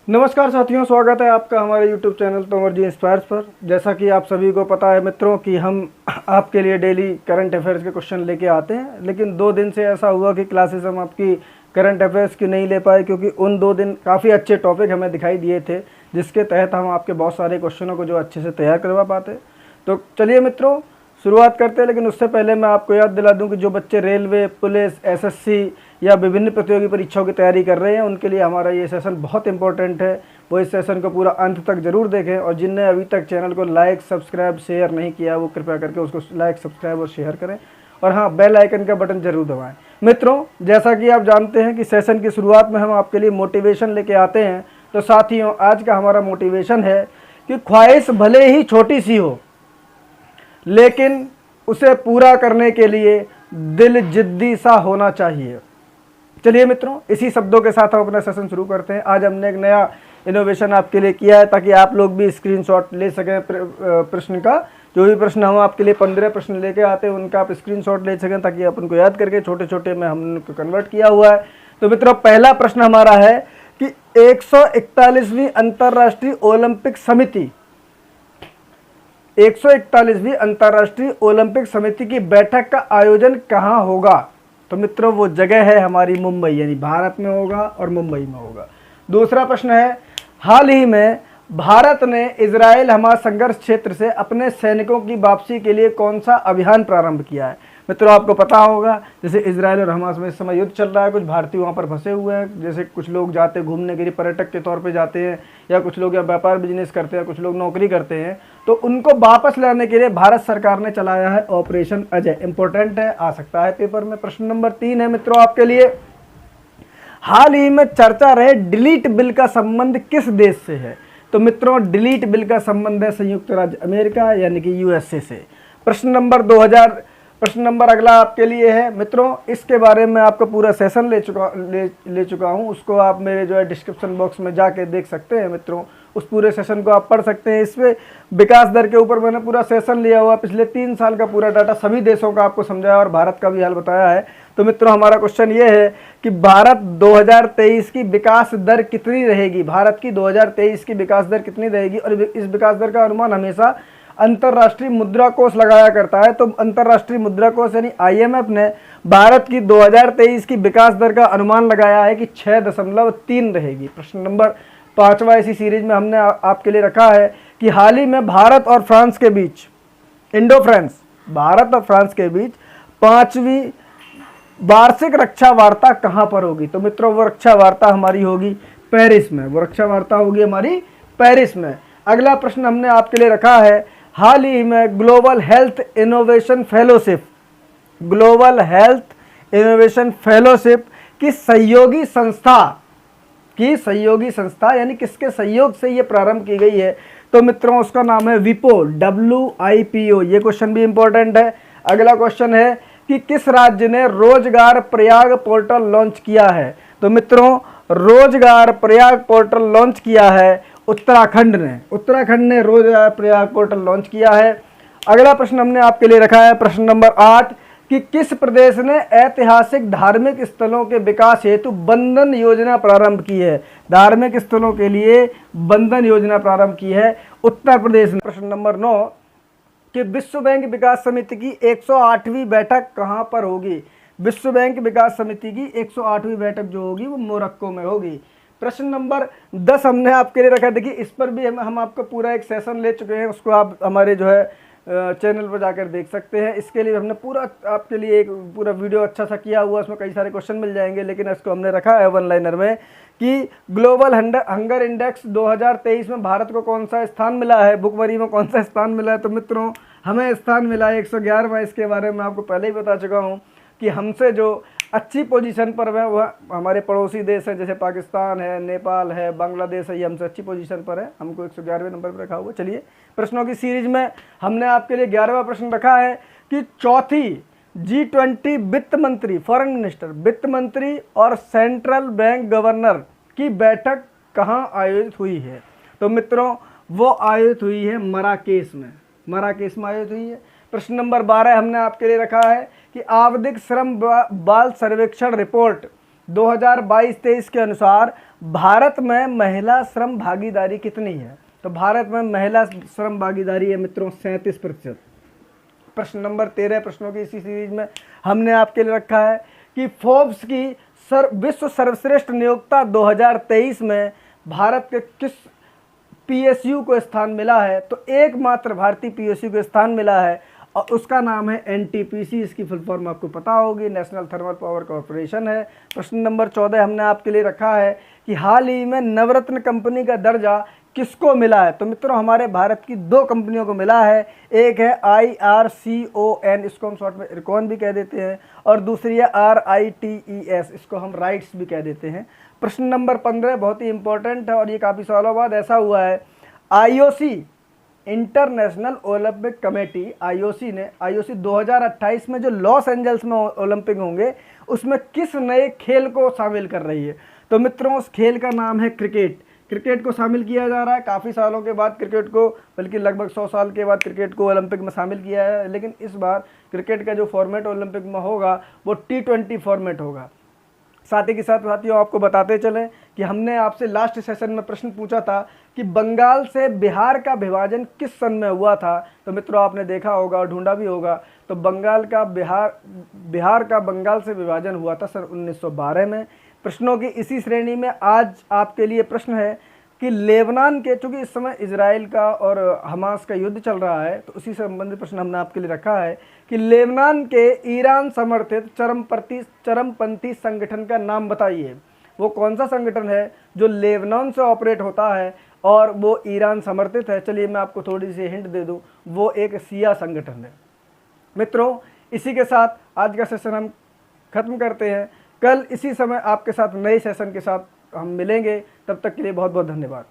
नमस्कार साथियों, स्वागत है आपका हमारे YouTube चैनल तोमर जी इंस्पायर्स पर। जैसा कि आप सभी को पता है मित्रों कि हम आपके लिए डेली करंट अफेयर्स के क्वेश्चन लेके आते हैं, लेकिन 2 दिन से ऐसा हुआ कि क्लासेस हम आपकी करंट अफेयर्स की नहीं ले पाए, क्योंकि उन 2 दिन काफ़ी अच्छे टॉपिक हमें दिखाई दिए थे जिसके तहत हम आपके बहुत सारे क्वेश्चनों को जो अच्छे से तैयार करवा पाते। तो चलिए मित्रों शुरुआत करते हैं, लेकिन उससे पहले मैं आपको याद दिला दूं कि जो बच्चे रेलवे, पुलिस, एसएससी या विभिन्न प्रतियोगी परीक्षाओं की तैयारी कर रहे हैं उनके लिए हमारा ये सेशन बहुत इंपॉर्टेंट है। वो इस सेशन को पूरा अंत तक जरूर देखें, और जिनने अभी तक चैनल को लाइक, सब्सक्राइब, शेयर नहीं किया वो कृपया करके उसको लाइक, सब्सक्राइब और शेयर करें, और हाँ, बेल आइकन का बटन जरूर दबाएं। मित्रों, जैसा कि आप जानते हैं कि सेशन की शुरुआत में हम आपके लिए मोटिवेशन लेके आते हैं, तो साथियों आज का हमारा मोटिवेशन है कि ख्वाहिश भले ही छोटी सी हो, लेकिन उसे पूरा करने के लिए दिल जिद्दी सा होना चाहिए। चलिए मित्रों, इसी शब्दों के साथ हम अपना सेशन शुरू करते हैं। आज हमने एक नया इनोवेशन आपके लिए किया है ताकि आप लोग भी स्क्रीनशॉट ले सकें प्रश्न का। जो भी प्रश्न हम आपके लिए 15 प्रश्न लेके आते हैं उनका आप स्क्रीनशॉट ले सकें, ताकि आप उनको याद करके छोटे छोटे में हमने उनको कन्वर्ट किया हुआ है। तो मित्रों, पहला प्रश्न हमारा है कि 141वीं अंतर्राष्ट्रीय ओलंपिक समिति 141वीं अंतर्राष्ट्रीय ओलंपिक समिति की बैठक का आयोजन कहाँ होगा? तो मित्रों, वो जगह है हमारी मुंबई, यानी भारत में होगा और मुंबई में होगा। दूसरा प्रश्न है, हाल ही में भारत ने इजराइल हमास संघर्ष क्षेत्र से अपने सैनिकों की वापसी के लिए कौन सा अभियान प्रारंभ किया है? मित्रों, आपको पता होगा जैसे इजराइल और हमास में इस समय युद्ध चल रहा है, कुछ भारतीय वहाँ पर फंसे हुए हैं। जैसे कुछ लोग जाते घूमने के लिए, पर्यटक के तौर पे जाते हैं, या कुछ लोग या व्यापार बिजनेस करते हैं, कुछ लोग नौकरी करते हैं, तो उनको वापस लाने के लिए भारत सरकार ने चलाया है ऑपरेशन अजय। इंपॉर्टेंट है, आ सकता है पेपर में। प्रश्न नंबर 3 है मित्रों आपके लिए, हाल ही में चर्चा रहे डिलीट बिल का संबंध किस देश से है? तो मित्रों, डिलीट बिल का संबंध है संयुक्त राज्य अमेरिका यानी कि यूएसए से। प्रश्न नंबर अगला आपके लिए है मित्रों, इसके बारे में आपका पूरा सेशन ले चुका हूं, उसको आप मेरे जो है डिस्क्रिप्शन बॉक्स में जाके देख सकते हैं मित्रों। उस पूरे सेशन को आप पढ़ सकते हैं। इसमें विकास दर के ऊपर मैंने पूरा सेशन लिया हुआ, पिछले 3 साल का पूरा डाटा सभी देशों का आपको समझाया और भारत का भी हाल बताया है। तो मित्रों, हमारा क्वेश्चन ये है कि भारत 2023 की विकास दर कितनी रहेगी? भारत की 2023 की विकास दर कितनी रहेगी? और इस विकास दर का अनुमान हमेशा अंतर्राष्ट्रीय मुद्रा कोष लगाया करता है। तो अंतर्राष्ट्रीय मुद्रा कोष यानी आईएमएफ ने भारत की 2023 की विकास दर का अनुमान लगाया है कि 6.3 रहेगी। प्रश्न नंबर 5वां इसी सीरीज में हमने आपके लिए रखा है कि हाल ही में भारत और फ्रांस के बीच, इंडो फ्रांस, भारत और फ्रांस के बीच 5वीं वार्षिक रक्षा वार्ता कहां पर होगी? तो मित्रों, वो रक्षा वार्ता हमारी होगी पेरिस में। वो रक्षा वार्ता होगी हमारी पेरिस में। अगला प्रश्न हमने आपके लिए रखा है, हाल ही में ग्लोबल हेल्थ इनोवेशन फेलोशिप की सहयोगी संस्था यानी किसके सहयोग से ये प्रारंभ की गई है? तो मित्रों, उसका नाम है विपो, WIPO। ये क्वेश्चन भी इंपॉर्टेंट है। अगला क्वेश्चन है कि किस राज्य ने रोजगार प्रयाग पोर्टल लॉन्च किया है? तो मित्रों, रोजगार प्रयाग पोर्टल लॉन्च किया है उत्तराखंड ने रोजगार प्रयाग पोर्टल लॉन्च किया है। अगला प्रश्न हमने आपके लिए रखा है, प्रश्न नंबर 8, कि किस प्रदेश ने ऐतिहासिक धार्मिक स्थलों के विकास हेतु बंधन योजना प्रारंभ की है? धार्मिक स्थलों के लिए बंधन योजना प्रारंभ की है उत्तर प्रदेश ने। प्रश्न नंबर 9, कि विश्व बैंक विकास समिति की 108वीं बैठक कहां पर होगी? विश्व बैंक विकास समिति की 108वीं बैठक जो होगी वो मोरक्को में होगी। प्रश्न नंबर 10 हमने आपके लिए रखा। देखिए, इस पर भी हम आपको पूरा एक सेशन ले चुके हैं, उसको आप हमारे जो है चैनल पर जाकर देख सकते हैं। इसके लिए हमने पूरा आपके लिए एक पूरा वीडियो अच्छा सा किया हुआ, उसमें कई सारे क्वेश्चन मिल जाएंगे, लेकिन इसको हमने रखा है वन लाइनर में कि ग्लोबल हंगर इंडेक्स 2023 में भारत को कौन सा स्थान मिला है, भुखमरी में कौन सा स्थान मिला है? तो मित्रों, हमें स्थान मिला है 111वां। इसके बारे में आपको पहले ही बता चुका हूँ कि हमसे जो अच्छी पोजीशन पर है वह हमारे पड़ोसी देश हैं, जैसे पाकिस्तान है, नेपाल है, बांग्लादेश है, ये हमसे अच्छी पोजीशन पर है। हमको 111वें नंबर पर रखा हुआ। चलिए, प्रश्नों की सीरीज में हमने आपके लिए 11वां प्रश्न रखा है कि चौथी G20 वित्त मंत्री, फॉरेन मिनिस्टर, वित्त मंत्री और सेंट्रल बैंक गवर्नर की बैठक कहाँ आयोजित हुई है? तो मित्रों, वो आयोजित हुई है मराकेश में आयोजित हुई है। प्रश्न नंबर 12 हमने आपके लिए रखा है कि आवधिक श्रम बाल सर्वेक्षण रिपोर्ट 2022-23 के अनुसार भारत में महिला श्रम भागीदारी कितनी है? तो भारत में महिला श्रम भागीदारी है मित्रों 37%। प्रश्न नंबर 13 प्रश्नों की इसी सीरीज में हमने आपके लिए रखा है कि फोर्ब्स की विश्व सर्वश्रेष्ठ नियोक्ता 2023 में भारत के किस पीएसयू को स्थान मिला है? तो एकमात्र भारतीय पीएसयू को स्थान मिला है और उसका नाम है एनटीपीसी। इसकी फुल फॉर्म आपको पता होगी, नेशनल थर्मल पावर कॉरपोरेशन है। प्रश्न नंबर 14 हमने आपके लिए रखा है कि हाल ही में नवरत्न कंपनी का दर्जा किसको मिला है? तो मित्रों हमारे भारत की 2 कंपनियों को मिला है। एक है IRCON, इसको हम शॉर्ट में इरकॉन भी कह देते हैं, और दूसरी है RITES, इसको हम राइट्स भी कह देते हैं। प्रश्न नंबर 15 बहुत ही इंपॉर्टेंट है और ये काफ़ी सालों बाद ऐसा हुआ है। IOC international Olympic committee IOC 2028 में जो लॉस एंजल्स में ओलंपिक होंगे उसमें किस नए खेल को शामिल कर रही है? तो मित्रों उस खेल का नाम है क्रिकेट को शामिल किया जा रहा है। काफ़ी सालों के बाद क्रिकेट को, बल्कि लगभग 100 साल के बाद क्रिकेट को ओलंपिक में शामिल किया है, लेकिन इस बार क्रिकेट का जो फॉर्मेट ओलंपिक में होगा वो T20 फॉर्मेट होगा। साथ ही के साथ साथियों आपको बताते चलें कि हमने आपसे लास्ट सेशन में प्रश्न पूछा था कि बंगाल से बिहार का विभाजन किस सन में हुआ था? तो मित्रों आपने देखा होगा और ढूंढा भी होगा, तो बिहार का बंगाल से विभाजन हुआ था सन 1912 में। प्रश्नों की इसी श्रेणी में आज आपके लिए प्रश्न है कि लेबनान के, चूँकि इस समय इजराइल का और हमास का युद्ध चल रहा है, तो उसी से संबंधित प्रश्न हमने आपके लिए रखा है कि लेबनान के ईरान समर्थित चरमपंथी संगठन का नाम बताइए। वो कौन सा संगठन है जो लेबनान से ऑपरेट होता है और वो ईरान समर्थित है? चलिए मैं आपको थोड़ी सी हिंट दे दूँ, वो एक शिया संगठन है। मित्रों इसी के साथ आज का सेशन हम खत्म करते हैं। कल इसी समय आपके साथ नए सेशन के साथ हम मिलेंगे, तब तक के लिए बहुत बहुत धन्यवाद।